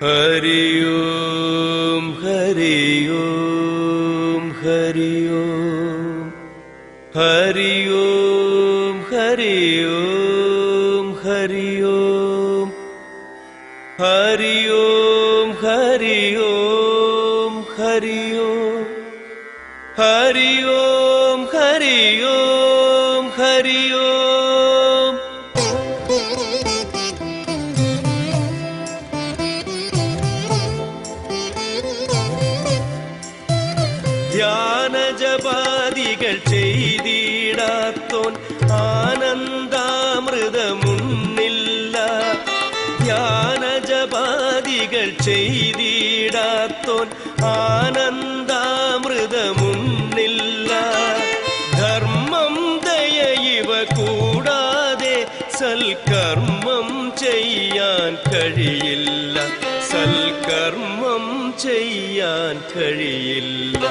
ഹരി ഓം ഹരി ഓം ഹരി ഓം ഹരി ഓം ഹരി ഓം ഹരി ഓം ഹരി ഓം ഹരി ഓം ഹരി ഓം ഹരി ഓം ഹരി ഓം ഹരി ഓം. ധ്യാനജപാദികൾ ചെയ്തിടാത്തോൻ ആനന്ദാമൃതമുന്നില്ല. ധ്യാനജപാദികൾ ചെയ്തിടാത്തോൻ ആനന്ദാമൃതമുന്നില്ല. ധർമ്മം ദയ ഇവ കൂടാതെ സൽക്കർമ്മം ചെയ്യാൻ കഴിയില്ല. സൽക്കർമ്മം ചെയ്യാൻ കഴിയില്ല.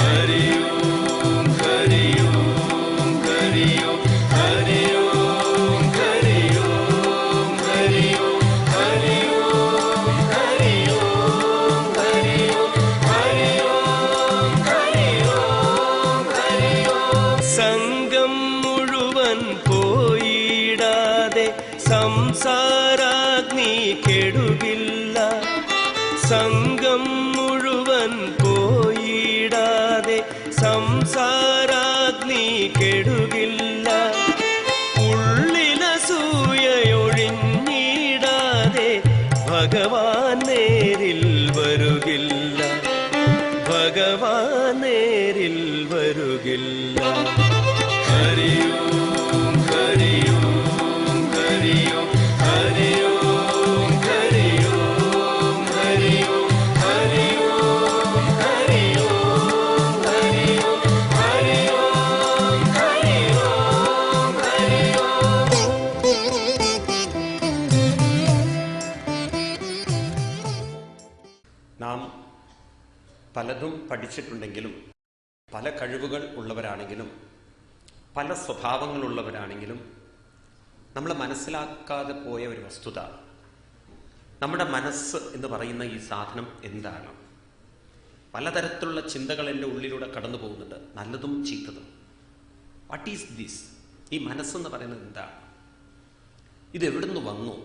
ഹരി ഓം ഹരി ഓം ഹരി ഓം ഹരി ഓം ഹരി ഓം ഹരി ഓം ഹരി ഓം ഹരി ഓം ഹരി ഓം ഹരി ഓം ഹരി ഓം ഹരി ഓം. സംഘം മുഴുവൻ പോയിടാതെ സംസാരാഗ്നി കെടുകില്ല. സംഘം മുഴുവൻ പോയിടാതെ സംസാരാഗ്നി കെടുകില്ല. ഉള്ളിലസൂയയൊഴിഞ്ഞിടാതെ ഭഗവാൻ നേരിൽ വരുകില്ല. ഭഗവാൻ നേരിൽ വരുകില്ല. ഹരി ഓം ഹരി ഓം ഹരി ഓം ഹരി ഓം ഹരി ഓം ഹരി ഓം ഹരി ഓം ഹരി ഓം ഹരി ഓം ഹരി ഓം ഹരി ഓം ഹരി ഓം. നാം പലതും പഠിച്ചിട്ടുണ്ടെങ്കിലും പല കഴിവുകൾ ഉള്ളവരാണെങ്കിലും പല സ്വഭാവങ്ങളുള്ളവരാണെങ്കിലും നമ്മൾ മനസ്സിലാക്കാതെ പോയ ഒരു വസ്തുത, നമ്മുടെ മനസ്സ് എന്ന് പറയുന്ന ഈ സാധനം എന്താണ്? പലതരത്തിലുള്ള ചിന്തകൾ എൻ്റെ ഉള്ളിലൂടെ കടന്നു പോകുന്നുണ്ട്, നല്ലതും ചീത്തതും. What is this? ഈ മനസ്സെന്ന് പറയുന്നത് എന്താണ്? ഇത് എവിടുന്ന് വന്നു?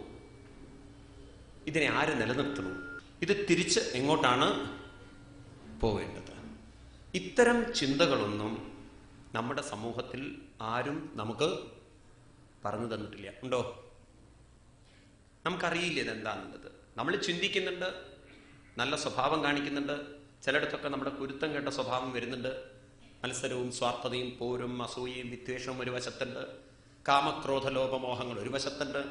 ഇതിനെ ആര് നിലനിർത്തുന്നു? ഇത് തിരിച്ച് എങ്ങോട്ടാണ് പോവേണ്ടത്? ഇത്തരം ചിന്തകളൊന്നും നമ്മുടെ സമൂഹത്തിൽ ആരും നമുക്ക് പറഞ്ഞു തന്നിട്ടില്ല. ഉണ്ടോ? നമുക്കറിയില്ല ഇതെന്താണെന്നുള്ളത്. നമ്മൾ ചിന്തിക്കുന്നുണ്ട്, നല്ല സ്വഭാവം കാണിക്കുന്നുണ്ട്, ചിലയിടത്തൊക്കെ നമ്മുടെ കുരുത്തം കേട്ട സ്വഭാവം വരുന്നുണ്ട്. മത്സരവും സ്വാർത്ഥതയും പോരും അസൂയയും വിദ്വേഷവും ഒരു വശത്തുണ്ട്, കാമക്രോധ ലോപമോഹങ്ങൾ ഒരു വശത്തുണ്ട്.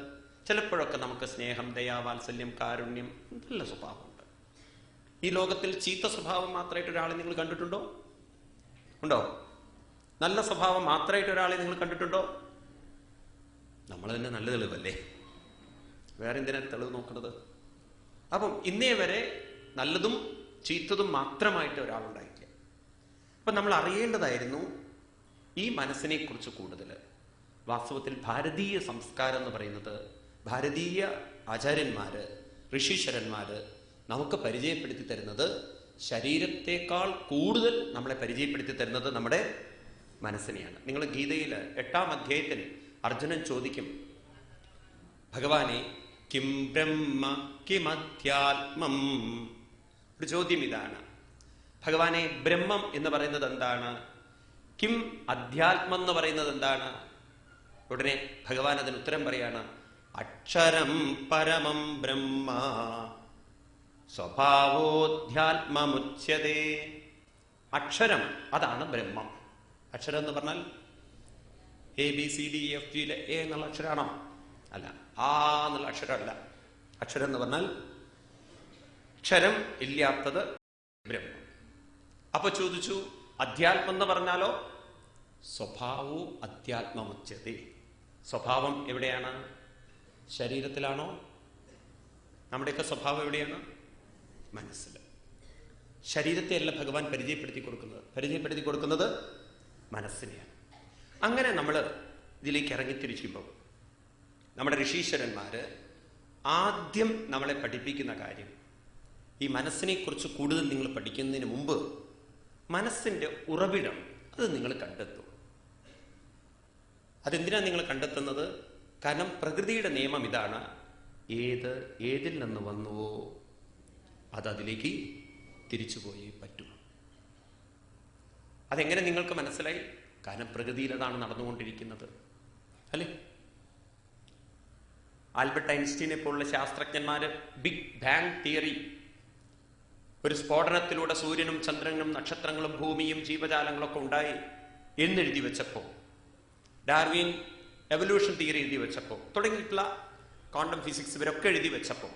ചിലപ്പോഴൊക്കെ നമുക്ക് സ്നേഹം, ദയ, വാത്സല്യം, കാരുണ്യം, നല്ല സ്വഭാവമുണ്ട്. ഈ ലോകത്തിൽ ചീത്ത സ്വഭാവം മാത്രമായിട്ട് ഒരാളെ നിങ്ങൾ കണ്ടിട്ടുണ്ടോ? ഉണ്ടോ? നല്ല സ്വഭാവം മാത്രമായിട്ട് ഒരാളെ നിങ്ങൾ കണ്ടിട്ടുണ്ടോ? നമ്മൾ തന്നെ നല്ല തെളിവല്ലേ, വേറെ എന്തിനാ തെളിവ് നോക്കുന്നത്? അപ്പം ഇന്നേ വരെ നല്ലതും ചീത്തതും മാത്രമായിട്ട് ഒരാളുണ്ടായിട്ടില്ല. അപ്പം നമ്മൾ അറിയേണ്ടതായിരുന്നു ഈ മനസ്സിനെ കുറിച്ച് കൂടുതൽ. വാസ്തവത്തിൽ ഭാരതീയ സംസ്കാരം എന്ന് പറയുന്നത്, ഭാരതീയ ആചാര്യന്മാര്, ഋഷീശ്വരന്മാര് നമുക്ക് പരിചയപ്പെടുത്തി തരുന്നത്, ശരീരത്തെക്കാൾ കൂടുതൽ നമ്മളെ പരിചയപ്പെടുത്തി തരുന്നത് നമ്മുടെ മനസ്സിനെയാണ്. നിങ്ങൾ ഗീതയിൽ 8-ാം അധ്യായത്തിൽ അർജുനൻ ചോദിക്കും, ഭഗവാനെ കിം ബ്രഹ്മ കിമധ്യാത്മം. ഒരു ചോദ്യം ഇതാണ്, ഭഗവാനെ ബ്രഹ്മം എന്ന് പറയുന്നത് എന്താണ്? കിം അധ്യാത്മം എന്ന് പറയുന്നത് എന്താണ്? ഉടനെ ഭഗവാൻ അതിന് ഉത്തരം പറയാണ്, അക്ഷരം പരമം ബ്രഹ്മ സ്വഭാവോധ്യാത്മമുച്യതേ. അക്ഷരം, അതാണ് ബ്രഹ്മം. അക്ഷരം എന്ന് പറഞ്ഞാൽ ABCDEFG എ എന്നുള്ള അക്ഷരമാണോ? അല്ല. ആ എന്നുള്ള അക്ഷരമല്ല. അക്ഷരം എന്ന് പറഞ്ഞാൽ അക്ഷരം ഇല്ലാത്തത് ബ്രഹ്മം. അപ്പൊ ചോദിച്ചു, അധ്യാത്മം എന്ന് പറഞ്ഞാലോ? സ്വഭാവോ അധ്യാത്മമുച്യതേ. സ്വഭാവം എവിടെയാണ്? ശരീരത്തിലാണോ? നമ്മുടെയൊക്കെ സ്വഭാവം എവിടെയാണ്? മനസ്സിൽ. ശരീരത്തെ അല്ല ഭഗവാൻ പരിചയപ്പെടുത്തി കൊടുക്കുന്നത് മനസ്സിനെയാണ്. അങ്ങനെ നമ്മൾ ഇതിലേക്ക് ഇറങ്ങിത്തിരിക്കുമ്പോൾ നമ്മുടെ ഋഷീശ്വരന്മാര് ആദ്യം നമ്മളെ പഠിപ്പിക്കുന്ന കാര്യം, ഈ മനസ്സിനെ കുറിച്ച് കൂടുതൽ നിങ്ങൾ പഠിക്കുന്നതിന് മുമ്പ് മനസ്സിന്റെ ഉറവിടം അത് നിങ്ങൾ കണ്ടെത്തും. അതെന്തിനാണ് നിങ്ങൾ കണ്ടെത്തുന്നത്? കാരണം പ്രകൃതിയുടെ നിയമം ഇതാണ്, ഏതിൽ നിന്ന് വന്നുവോ അത് അതിലേക്ക് തിരിച്ചുപോയേ പറ്റൂ. അതെങ്ങനെ നിങ്ങൾക്ക് മനസ്സിലായി? കാരണം പ്രകൃതിയിൽ അതാണ് നടന്നുകൊണ്ടിരിക്കുന്നത്, അല്ലേ? ആൽബർട്ട് ഐൻസ്റ്റീനെ പോലുള്ള ശാസ്ത്രജ്ഞന്മാര് ബിഗ് ബാങ് തിയറി, ഒരു സ്ഫോടനത്തിലൂടെ സൂര്യനും ചന്ദ്രനും നക്ഷത്രങ്ങളും ഭൂമിയും ജീവജാലങ്ങളൊക്കെ ഉണ്ടായി എന്നെഴുതി വെച്ചപ്പോ, ഡാർവിൻ എവല്യൂഷൻ തിയറി എഴുതി വെച്ചപ്പോ, തുടങ്ങിയിട്ടുള്ള ക്വാണ്ടം ഫിസിക്സ് ഇവരൊക്കെ എഴുതി വെച്ചപ്പോ,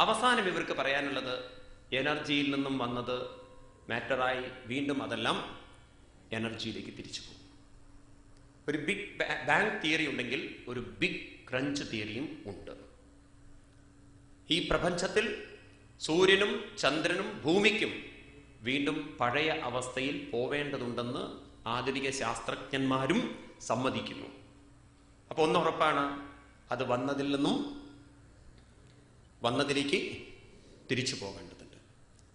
അവസാനം ഇവർക്ക് പറയാനുള്ളത് എനർജിയിൽ നിന്നും വന്നത് മാറ്ററായി വീണ്ടും അതെല്ലാം എനർജിയിലേക്ക് തിരിച്ചു പോകും. ഒരു ബിഗ് ബാങ് തിയറി ഉണ്ടെങ്കിൽ ഒരു ബിഗ് ക്രഞ്ച് തിയറിയും ഉണ്ട്. ഈ പ്രപഞ്ചത്തിൽ സൂര്യനും ചന്ദ്രനും ഭൂമിക്കും വീണ്ടും പഴയ അവസ്ഥയിൽ പോവേണ്ടതുണ്ടെന്ന് ആധുനിക ശാസ്ത്രജ്ഞന്മാരും സമ്മതിക്കുന്നു. അപ്പൊ ഒന്നുറപ്പാണ്, അത് വന്നതിലേക്ക് തിരിച്ചു പോകേണ്ടതുണ്ട്.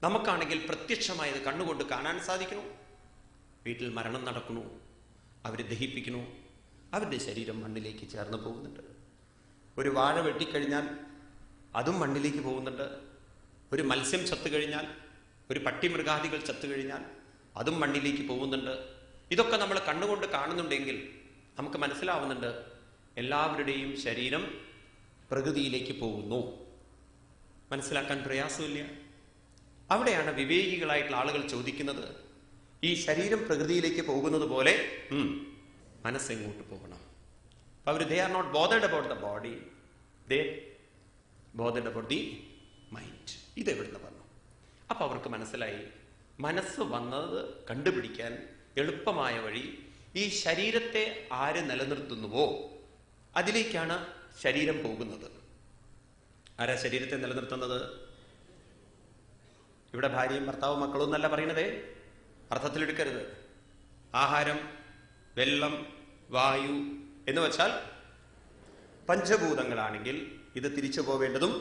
നമുക്കാണെങ്കിൽ പ്രത്യക്ഷമായത് കണ്ണുകൊണ്ട് കാണാൻ സാധിക്കുന്നു. വീട്ടിൽ മരണം നടക്കുന്നു, അവർ ദഹിപ്പിക്കുന്നു, അവരുടെ ശരീരം മണ്ണിലേക്ക് ചേർന്ന് പോകുന്നുണ്ട്. ഒരു വാഴ വെട്ടിക്കഴിഞ്ഞാൽ അതും മണ്ണിലേക്ക് പോകുന്നുണ്ട്. ഒരു മത്സ്യം ചത്തുകഴിഞ്ഞാൽ, ഒരു പട്ടിമൃഗാദികൾ ചത്തുകഴിഞ്ഞാൽ അതും മണ്ണിലേക്ക് പോകുന്നുണ്ട്. ഇതൊക്കെ നമ്മൾ കണ്ണുകൊണ്ട് കാണുന്നുണ്ടെങ്കിൽ നമുക്ക് മനസ്സിലാവുന്നുണ്ട് എല്ലാവരുടെയും ശരീരം പ്രകൃതിയിലേക്ക് പോകുന്നു. മനസ്സിലാക്കാൻ പ്രയാസമില്ല. അവിടെയാണ് വിവേകികളായിട്ടുള്ള ആളുകൾ ചോദിക്കുന്നത്, ഈ ശരീരം പ്രകൃതിയിലേക്ക് പോകുന്നത് പോലെ മനസ്സെങ്ങോട്ട് പോകണം? അവർ they are not bothered about the body, they bothered about the mind. ഇതെവിടുന്ന് വന്നു? അപ്പൊ അവർക്ക് മനസ്സിലായി, മനസ്സ് വന്നത് കണ്ടുപിടിക്കാൻ എളുപ്പമായ വഴി ഈ ശരീരത്തെ ആര് നിലനിർത്തുന്നുവോ അതിലേക്കാണ് ശരീരം പോകുന്നത്. ആരാ ശരീരത്തെ നിലനിർത്തുന്നത്? ഇവിടെ ഭാര്യയും ഭർത്താവും മക്കളും എന്നല്ല പറയണതേ, അർത്ഥത്തിലെടുക്കരുത്. ആഹാരം, വെള്ളം, വായു എന്ന് വെച്ചാൽ പഞ്ചഭൂതങ്ങളാണെങ്കിൽ ഇത് തിരിച്ചു പോവേണ്ടതും.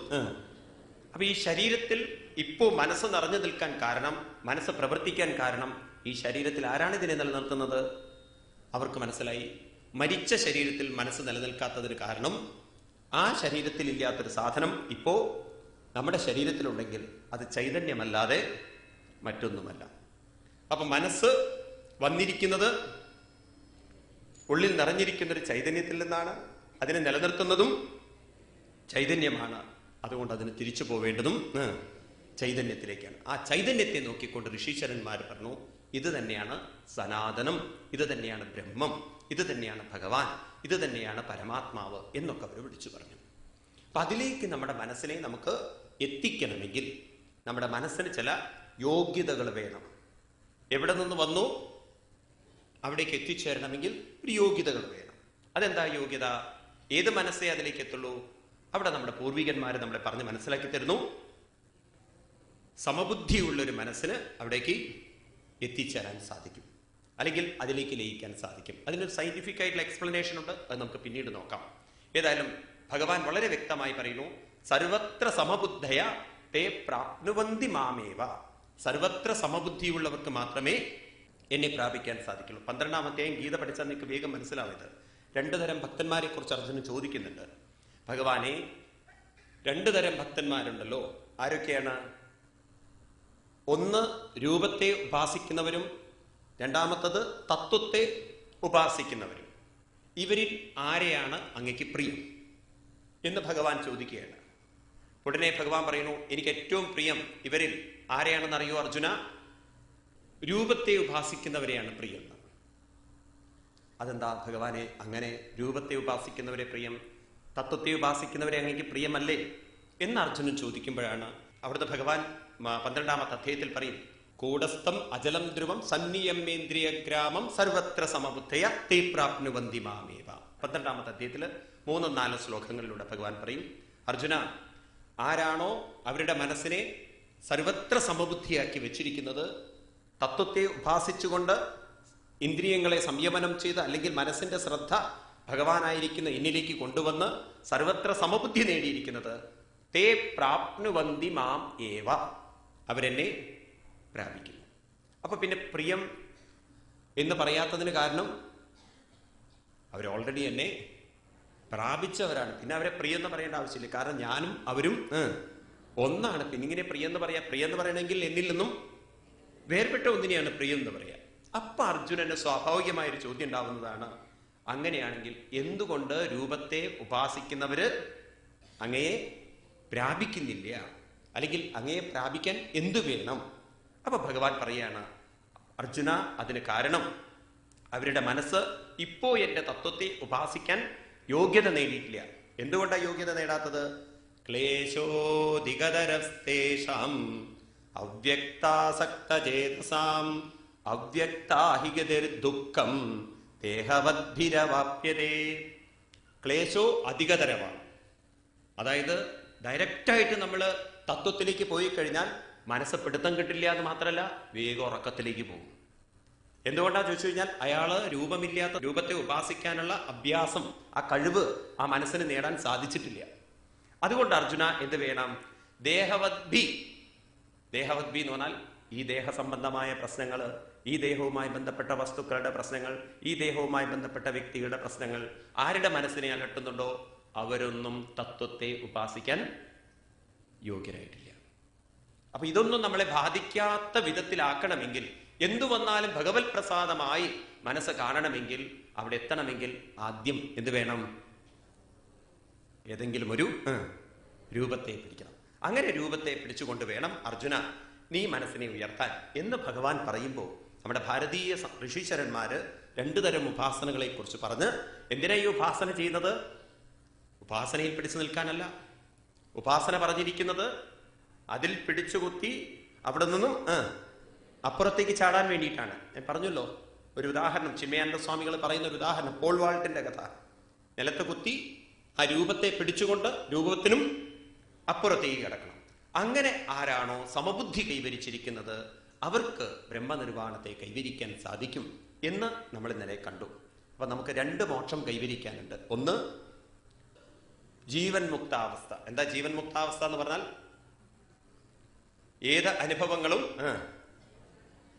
അപ്പൊ ഈ ശരീരത്തിൽ ഇപ്പോ മനസ്സ് നിറഞ്ഞു നിൽക്കാൻ കാരണം, മനസ്സ് പ്രവർത്തിക്കാൻ കാരണം ഈ ശരീരത്തിൽ ആരാണ് ഇതിനെ നിലനിർത്തുന്നത്? അവർക്ക് മനസ്സിലായി, മരിച്ച ശരീരത്തിൽ മനസ്സ് നിലനിൽക്കാത്തതിന് കാരണം ആ ശരീരത്തിൽ ഇല്ലാത്തൊരു സാധനം ഇപ്പോ നമ്മുടെ ശരീരത്തിലുണ്ടെങ്കിൽ അത് ചൈതന്യമല്ലാതെ മറ്റൊന്നുമല്ല. അപ്പൊ മനസ്സ് വന്നിരിക്കുന്നത് ഉള്ളിൽ നിറഞ്ഞിരിക്കുന്നൊരു ചൈതന്യത്തിൽ നിന്നാണ്. അതിനെ നിലനിർത്തുന്നതും ചൈതന്യമാണ്. അതുകൊണ്ട് അതിന് തിരിച്ചു പോവേണ്ടതും ചൈതന്യത്തിലേക്കാണ്. ആ ചൈതന്യത്തെ നോക്കിക്കൊണ്ട് ഋഷീശ്വരന്മാർ പറഞ്ഞു, ഇത് തന്നെയാണ് സനാതനം, ഇത് തന്നെയാണ് ബ്രഹ്മം, ഇത് തന്നെയാണ് ഭഗവാൻ, ഇത് തന്നെയാണ് പരമാത്മാവ് എന്നൊക്കെ അവർ വിളിച്ചു പറഞ്ഞു. അപ്പൊ അതിലേക്ക് നമ്മുടെ മനസ്സിനെ നമുക്ക് എത്തിക്കണമെങ്കിൽ നമ്മുടെ മനസ്സിന് ചില യോഗ്യതകൾ വേണം. എവിടെ നിന്ന് വന്നു അവിടേക്ക് എത്തിച്ചേരണമെങ്കിൽ ഒരു യോഗ്യതകൾ വേണം. അതെന്താ യോഗ്യത? ഏത് മനസ്സേ അതിലേക്ക് എത്തുള്ളൂ? അവിടെ നമ്മുടെ പൂർവികന്മാർ നമ്മളെ പറഞ്ഞ് മനസ്സിലാക്കി തരുന്നു, സമബുദ്ധിയുള്ളൊരു മനസ്സിന് അവിടേക്ക് എത്തിച്ചേരാൻ സാധിക്കും, അല്ലെങ്കിൽ അതിലേക്ക് ലയിക്കാൻ സാധിക്കും. അതിനൊരു സയന്റിഫിക് ആയിട്ടുള്ള എക്സ്പ്ലനേഷൻ ഉണ്ട്, അത് നമുക്ക് പിന്നീട് നോക്കാം. ഏതായാലും ഭഗവാൻ വളരെ വ്യക്തമായി പറയുന്നു, സർവത്ര സമബുദ്ധയ തേ പ്രാപ്നുവന്തി മാമേവ. സർവത്ര സമബുദ്ധിയുള്ളവർക്ക് മാത്രമേ എന്നെ പ്രാപിക്കാൻ സാധിക്കുള്ളൂ. 12-ാം അധ്യായം ഗീത പഠിച്ചാൽ നിങ്ങൾക്ക് വേഗം മനസ്സിലാവുന്നത്. 2 തരം ഭക്തന്മാരെ കുറിച്ച് അർജുനൻ ചോദിക്കുന്നുണ്ട്. ഭഗവാനെ, 2 തരം ഭക്തന്മാരുണ്ടല്ലോ, ആരൊക്കെയാണ്? ഒന്ന് രൂപത്തെ ഉപാസിക്കുന്നവരും, രണ്ടാമത്തത് തത്വത്തെ ഉപാസിക്കുന്നവരും. ഇവരിൽ ആരെയാണ് അങ്ങയ്ക്ക് പ്രിയം എന്ന് ഭഗവാൻ ചോദിക്കുകയാണ്. ഉടനെ ഭഗവാൻ പറയുന്നു, എനിക്ക് ഏറ്റവും പ്രിയം ഇവരിൽ ആരെയാണെന്ന് അറിയോ അർജുന? രൂപത്തെ ഉപാസിക്കുന്നവരെയാണ് പ്രിയം. അതെന്താ ഭഗവാനെ അങ്ങനെ രൂപത്തെ ഉപാസിക്കുന്നവരെ പ്രിയം, തത്വത്തെ ഉപാസിക്കുന്നവരെ അങ്ങേക്ക് പ്രിയമല്ലേ എന്ന് അർജുനൻ ചോദിക്കുമ്പോഴാണ് അവിടുത്തെ ഭഗവാൻ 12-ാമത്തെ അധ്യായത്തിൽ പറയും, കൂടസ്ഥം അജലം ധ്രുവം സന്നിയമേന്ദ്രിയ ഗ്രാമം സർവത്ര സമബുദ്ധയ തേ പ്രാപ്നുവന്തി മാമേവ. 12-ാമത്തെ അധ്യായത്തിൽ 3-4 ശ്ലോകങ്ങളിലൂടെ ഭഗവാൻ പറയും, അർജുന, ആരാണോ അവരുടെ മനസ്സിനെ സർവത്ര സമബുദ്ധിയാക്കി വെച്ചിരിക്കുന്നത്, തത്വത്തെ ഉപാസിച്ചുകൊണ്ട് ഇന്ദ്രിയങ്ങളെ സംയമനം ചെയ്ത്, അല്ലെങ്കിൽ മനസ്സിന്റെ ശ്രദ്ധ ഭഗവാനായിരിക്കുന്ന എന്നിലേക്ക് കൊണ്ടുവന്ന് സർവത്ര സമബുദ്ധി നേടിയിരിക്കുന്നത്, തേ പ്രാപ്നുവന്തി മാം ഏവ, അവരെന്നെ പ്രാപിക്കുന്നു. അപ്പൊ പിന്നെ പ്രിയം എന്ന് പറയാത്തതിന് കാരണം അവർ ഓൾറെഡി എന്നെ പ്രാപിച്ചവരാണ്. പിന്നെ അവരെ പ്രിയം എന്ന് പറയേണ്ട ആവശ്യമില്ല, കാരണം ഞാനും അവരും ഒന്നാണ്. പിന്നെ ഇങ്ങനെ പ്രിയം എന്ന് പറയാ, പ്രിയം എന്ന് പറയണമെങ്കിൽ എന്നിൽ നിന്നും വേർപെട്ട ഒന്നിനെയാണ് പ്രിയം എന്ന് പറയാ. അപ്പൊ അർജുനന് സ്വാഭാവികമായൊരു ചോദ്യം ഉണ്ടാവുന്നതാണ്, അങ്ങനെയാണെങ്കിൽ എന്തുകൊണ്ട് രൂപത്തെ ഉപാസിക്കുന്നവര് അങ്ങയെ പ്രാപിക്കുന്നില്ല, അല്ലെങ്കിൽ അങ്ങയെ പ്രാപിക്കാൻ എന്തു വേണം? അപ്പൊ ഭഗവാൻ പറയാണ്, അർജുന, അതിന് കാരണം അവരുടെ മനസ്സ് ഇപ്പോ എന്റെ തത്വത്തെ ഉപാസിക്കാൻ യോഗ്യത നേടിയിട്ടില്ല. എന്തുകൊണ്ടാണ് യോഗ്യത നേടാത്തത്? ക്ലേശോധികതരസ്തേഷാം അവ്യക്താസക്തചേതസാം അവ്യക്താഹിഗതിർദുഃഖം ദേഹവദ്ഭിരവാപ്യതേ. ക്ലേശോ അധികതരമാണ്. അതായത് ഡയറക്റ്റായിട്ട് നമ്മൾ തത്വത്തിലേക്ക് പോയി കഴിഞ്ഞാൽ മനസ്സ് പിടുത്തം കിട്ടില്ല എന്ന് മാത്രമല്ല, വേഗം ഉറക്കത്തിലേക്ക് പോകും. എന്തുകൊണ്ടാണ് ചോദിച്ചു കഴിഞ്ഞാൽ, അയാള് രൂപമില്ലാത്ത രൂപത്തെ ഉപാസിക്കാനുള്ള അഭ്യാസം, ആ കഴിവ് ആ മനസ്സിന് നേടാൻ സാധിച്ചിട്ടില്ല. അതുകൊണ്ട് അർജുന എന്ത് വേണം? ദേഹവദ്ഭി. ദേഹവദ്ഭി എന്ന് പറഞ്ഞാൽ ഈ ദേഹസംബന്ധമായ പ്രശ്നങ്ങൾ, ഈ ദേഹവുമായി ബന്ധപ്പെട്ട വസ്തുക്കളുടെ പ്രശ്നങ്ങൾ, ഈ ദേഹവുമായി ബന്ധപ്പെട്ട വ്യക്തികളുടെ പ്രശ്നങ്ങൾ ആരുടെ മനസ്സിനെ അലട്ടുന്നുണ്ടോ അവരൊന്നും തത്വത്തെ ഉപാസിക്കാൻ യോഗ്യരായിട്ടില്ല. അപ്പൊ ഇതൊന്നും നമ്മളെ ബാധിക്കാത്ത വിധത്തിലാക്കണമെങ്കിൽ, എന്തു വന്നാലും ഭഗവത് പ്രസാദമായി മനസ്സ് കാണണമെങ്കിൽ, അവിടെ എത്തണമെങ്കിൽ ആദ്യം എന്ത് വേണം? ഏതെങ്കിലും ഒരു രൂപത്തെ പിടിക്കണം. അങ്ങനെ രൂപത്തെ പിടിച്ചുകൊണ്ട് വേണം അർജുന നീ മനസ്സിനെ ഉയർത്താൻ എന്ന് ഭഗവാൻ പറയുമ്പോൾ, നമ്മുടെ ഭാരതീയ ഋഷീശ്വരന്മാര് രണ്ടു തരം ഉപാസനകളെ കുറിച്ച് പറഞ്ഞ്, എന്തിനാ ഈ ഉപാസന ചെയ്യുന്നത്? ഉപാസനയിൽ പിടിച്ചു നിൽക്കാനല്ല. ഉപാസന പറഞ്ഞിരിക്കുന്നത് അതിൽ പിടിച്ചുകുത്തി അവിടെ നിന്നും അപ്പുറത്തേക്ക് ചാടാൻ വേണ്ടിയിട്ടാണ്. ഞാൻ പറഞ്ഞല്ലോ ഒരു ഉദാഹരണം, ചിന്മയാനന്ദ സ്വാമികൾ പറയുന്ന ഒരു ഉദാഹരണം, പോൾ വാൾട്ടിന്റെ കഥ. നിലത്ത് കുത്തി ആ രൂപത്തെ പിടിച്ചുകൊണ്ട് രൂപത്തിനും അപ്പുറത്തേക്ക് കിടക്കണം. അങ്ങനെ ആരാണോ സമബുദ്ധി കൈവരിച്ചിരിക്കുന്നത് അവർക്ക് ബ്രഹ്മനിർവാണത്തെ കൈവരിക്കാൻ സാധിക്കും എന്ന് നമ്മൾ ഇന്നലെ കണ്ടു. അപ്പൊ നമുക്ക് രണ്ട് മോക്ഷം കൈവരിക്കാനുണ്ട്. ഒന്ന് ജീവൻ മുക്താവസ്ഥ. എന്താ ജീവൻ മുക്താവസ്ഥ എന്ന് പറഞ്ഞാൽ? ഏത് അനുഭവങ്ങളും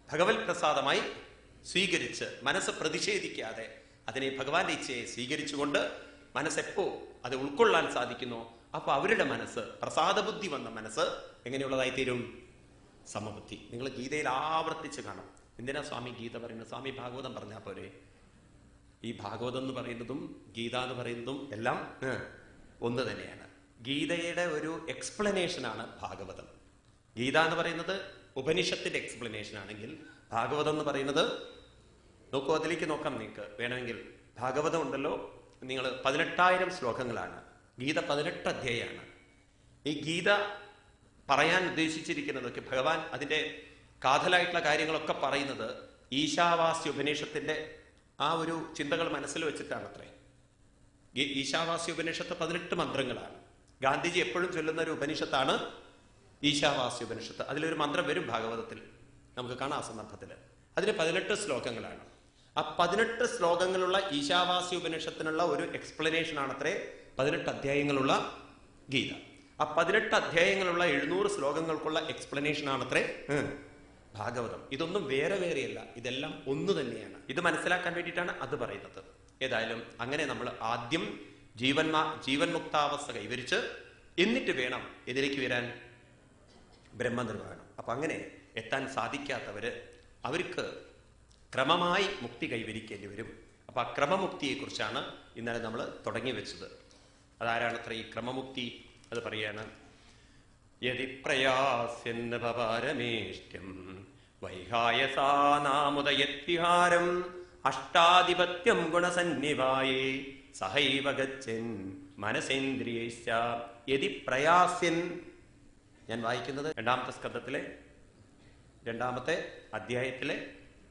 ഭഗവത് പ്രസാദമായി സ്വീകരിച്ച് മനസ്സ് പ്രതിഷേധിക്കാതെ അതിനെ ഭഗവാന്റെ ഇച്ഛയെ സ്വീകരിച്ചുകൊണ്ട് മനസ്സെപ്പോ അത് ഉൾക്കൊള്ളാൻ സാധിക്കുന്നു, അപ്പൊ അവരുടെ മനസ്സ്, പ്രസാദബുദ്ധി വന്ന മനസ്സ് എങ്ങനെയുള്ളതായി തീരും? സമബുദ്ധി. നിങ്ങൾ ഗീതയിൽ ആവർത്തിച്ച് കാണാം. എന്തിനാ സ്വാമി ഗീത പറയുന്നത്? സ്വാമി ഭാഗവതം പറഞ്ഞാൽ പോരെ? ഈ ഭാഗവതം എന്ന് പറയുന്നതും ഗീത എന്ന് പറയുന്നതും എല്ലാം ഒന്ന് തന്നെയാണ്. ഗീതയുടെ ഒരു എക്സ്പ്ലനേഷനാണ് ഭാഗവതം. ഗീത എന്ന് പറയുന്നത് ഉപനിഷത്തിന്റെ എക്സ്പ്ലനേഷൻ ആണെങ്കിൽ, ഭാഗവതം എന്ന് പറയുന്നത്, നോക്കൂ, അതിലേക്ക് നോക്കാം നിങ്ങൾക്ക് വേണമെങ്കിൽ. ഭാഗവതം ഉണ്ടല്ലോ, നിങ്ങൾ 18,000 ശ്ലോകങ്ങളാണ്. ഗീത 18 അധ്യായമാണ്. ഈ ഗീത പറയാൻ ഉദ്ദേശിച്ചിരിക്കുന്നതൊക്കെ ഭഗവാൻ അതിന്റെ കാതലായിട്ടുള്ള കാര്യങ്ങളൊക്കെ പറയുന്നത് ഈശാവാസ്യ ഉപനിഷത്തിന്റെ ആ ഒരു ചിന്തകൾ മനസ്സിൽ വെച്ചിട്ടാണ് അത്രേ. ഈശാവാസ്യ ഉപനിഷത്ത് 18 മന്ത്രങ്ങളാണ്. ഗാന്ധിജി എപ്പോഴും ചൊല്ലുന്ന ഒരു ഉപനിഷത്താണ് ഈശാവാസ്യ ഉപനിഷത്ത്. അതിലൊരു മന്ത്രം വരും ഭാഗവതത്തിൽ, നമുക്ക് കാണാം ആ സന്ദർഭത്തിൽ. അതിന് 18 ശ്ലോകങ്ങളാണ്. ആ 18 ശ്ലോകങ്ങളുള്ള ഈശാവാസ്യ ഉപനിഷത്തിനുള്ള ഒരു എക്സ്പ്ലനേഷൻ ആണത്രേ 18 അധ്യായങ്ങളുള്ള ഗീത. ആ 18 അധ്യായങ്ങളുള്ള 700 ശ്ലോകങ്ങൾക്കുള്ള എക്സ്പ്ലനേഷൻ ആണത്രേ ഭാഗവതം. ഇതൊന്നും വേറെ വേറെയല്ല, ഇതെല്ലാം ഒന്ന് തന്നെയാണ്. ഇത് മനസ്സിലാക്കാൻ വേണ്ടിയിട്ടാണ് അത് പറയുന്നത്. ഏതായാലും അങ്ങനെ നമ്മൾ ആദ്യം ജീവൻ മുക്താവസ്ഥ കൈവരിച്ച് എന്നിട്ട് വേണം ഇതിലേക്ക് വരാൻ ബ്രഹ്മനിർവ്വാണം. അപ്പൊ അങ്ങനെ എത്താൻ സാധിക്കാത്തവര് അവർക്ക് ക്രമമായി മുക്തി കൈവരിക്കേണ്ടി വരും. അപ്പൊ ആ ക്രമമുക്തിയെ കുറിച്ചാണ് ഇന്നലെ നമ്മൾ തുടങ്ങി വെച്ചത്. അതാരാണത്ര ഈ ക്രമമുക്തി? അത് പറയാണ്, യതി പ്രയാസ്യന്നപരമേഷ്ട്യം വൈഹായസാനാമുദയത്വിഹാരം അഷ്ടാധിപത്യം ഗുണസന്നിവായേ സഹൈവ ഗച്ഛൻ മനസേന്ദ്രിയശ്ച. യതി പ്രയാസ്യൻ. ഞാൻ വായിക്കുന്നത് 2-ാമത്തെ സ്കന്ധത്തിലെ 2-ാമത്തെ അധ്യായത്തിലെ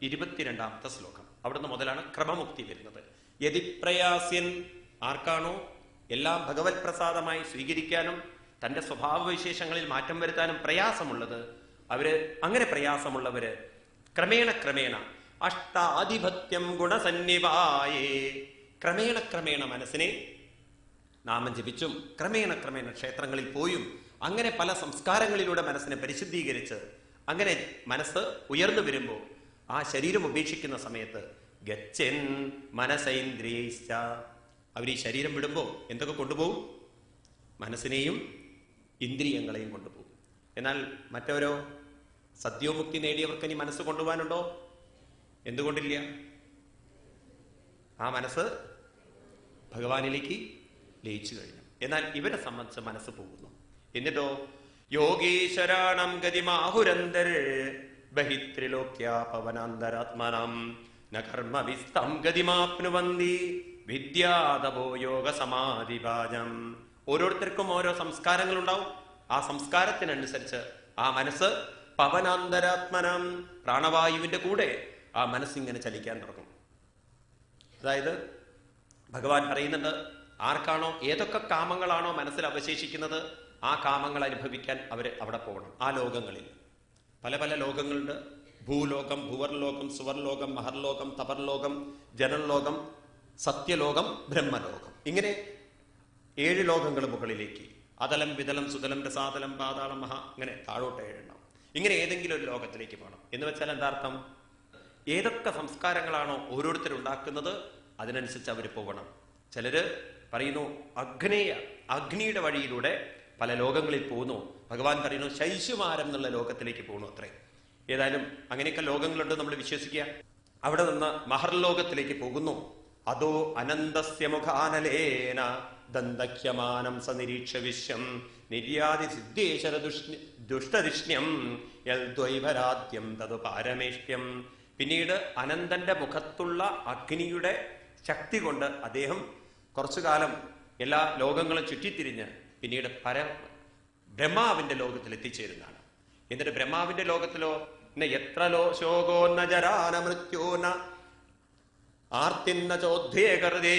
22-ാമത്തെ ശ്ലോകം. അവിടുന്ന് മുതലാണ് ക്രമമുക്തി വരുന്നത്. യതി പ്രയാസ്യൻ, ആർക്കാണോ എല്ലാം ഭഗവത് പ്രസാദമായി സ്വീകരിക്കാനും തന്റെ സ്വഭാവവിശേഷങ്ങളിൽ മാറ്റം വരുത്താനും പ്രയാസമുള്ളത്, അവര് അങ്ങനെ പ്രയാസമുള്ളവര് ക്രമേണ ക്രമേണ അഷ്ടാധിപത്യം ഗുണസന്നിവായേ, ക്രമേണ ക്രമേണ മനസ്സിനെ നാമം ജപിച്ചും ക്രമേണ ക്ഷേത്രങ്ങളിൽ പോയും അങ്ങനെ പല സംസ്കാരങ്ങളിലൂടെ മനസ്സിനെ പരിശുദ്ധീകരിച്ച് അങ്ങനെ മനസ്സ് ഉയർന്നു വരുമ്പോൾ ആ ശരീരം ഉപേക്ഷിക്കുന്ന സമയത്ത് ഗച്ഛൻ മനസൈന്ദ്രിയൈശ്ച, അവർ ഈ ശരീരം വിടുമ്പോൾ എന്തൊക്കെ കൊണ്ടുപോകും? മനസ്സിനെയും ഇന്ദ്രിയങ്ങളെയും കൊണ്ടുപോകും. എന്നാൽ മറ്റവരോ, സദ്യോമുക്തി നേടിയവർക്ക് ഇനി മനസ്സ് കൊണ്ടുപോകാനുണ്ടോ? എന്തുകൊണ്ടില്ല? ആ മനസ്സ് ഭഗവാനിലേക്ക് ലയിച്ചു കഴിഞ്ഞു. എന്നാൽ ഇവരെ സംബന്ധിച്ച് മനസ്സ് പോകുന്നു. എന്നിട്ടോ യോഗീശ്വരാണം ഗതിമാഹുരന്തർ ബഹിത്രിലോക്യാപവനാന്തരാത്മനം ന കർമ്മവിസ്തം ഗതിമാപ്നുവന്തി വിദ്യാതപോ യോഗ സമാധിഭാജം. ഓരോരുത്തർക്കും ഓരോ സംസ്കാരങ്ങളുണ്ടാവും. ആ സംസ്കാരത്തിനനുസരിച്ച് ആ മനസ്സ് പവനാന്തരാത്മനം, പ്രാണവായുവിന്റെ കൂടെ ആ മനസ്സിങ്ങനെ ചലിക്കാൻ തുടങ്ങും. അതായത് ഭഗവാൻ പറയുന്നുണ്ട്, ആർക്കാണോ ഏതൊക്കെ കാമങ്ങളാണോ മനസ്സിൽ അവശേഷിക്കുന്നത് ആ കാമങ്ങൾ അനുഭവിക്കാൻ അവർ അവിടെ പോകണം. ആ ലോകങ്ങളിൽ പല പല ലോകങ്ങളുണ്ട്. ഭൂലോകം, ഭുവർലോകം, സുവർലോകം, മഹർലോകം, തപർലോകം, ജനലോകം, സത്യലോകം, ബ്രഹ്മലോകം. ഇങ്ങനെ 7 ലോകങ്ങൾ മുകളിലേക്ക്. അതലം, വിതലം, സുതലം, രസാതലം, പാതാളം, മഹാ, ഇങ്ങനെ താഴോട്ട് 7 എണ്ണം. ഇങ്ങനെ ഏതെങ്കിലും ഒരു ലോകത്തിലേക്ക് പോകണം. എന്ന് വെച്ചാൽ എന്താർത്ഥം? ഏതൊക്കെ സംസ്കാരങ്ങളാണോ ഓരോരുത്തർ ഉണ്ടാക്കുന്നത് അതിനനുസരിച്ച് അവർ പോകണം. ചിലര് പറയുന്നു അഗ്നിയുടെ വഴിയിലൂടെ പല ലോകങ്ങളിൽ പോകുന്നു. ഭഗവാൻ പറയുന്നു ശൈശുമാരം എന്നുള്ള ലോകത്തിലേക്ക് പോകുന്നു അത്രേ. ഏതായാലും അങ്ങനെയൊക്കെ ലോകങ്ങളുണ്ട് നമ്മൾ വിശ്വസിക്കുക. അവിടെ നിന്ന് മഹർലോകത്തിലേക്ക് പോകുന്നു. അതോ അനന്തസ്യ മുഖാനലേന ദന്തഹ്യമാനം സനിരീക്ഷ വിശ്വം നിര്യാതി സിദ്ധേശ്വര ദുഷ്ടദിഷ്ണ്യം യൽദ്വൈവരാദ്യം തതു പാരമേഷ്ട്യം. പിന്നീട് അനന്തന്റെ മുഖത്തുള്ള അഗ്നിയുടെ ശക്തി കൊണ്ട് അദ്ദേഹം കുറച്ചു കാലം എല്ലാ ലോകങ്ങളും ചുറ്റിത്തിരിഞ്ഞ് പിന്നീട് ബ്രഹ്മാവിന്റെ ലോകത്തിൽ എത്തിച്ചേരുന്നതാണ്. എന്നിട്ട് ബ്രഹ്മാവിന്റെ ലോകത്തിലോ എത്ര ശോകോന്ന ജരാന മൃത്യോന ആർത്തിന്ന ചോദ്ധ്യേ കൃതേ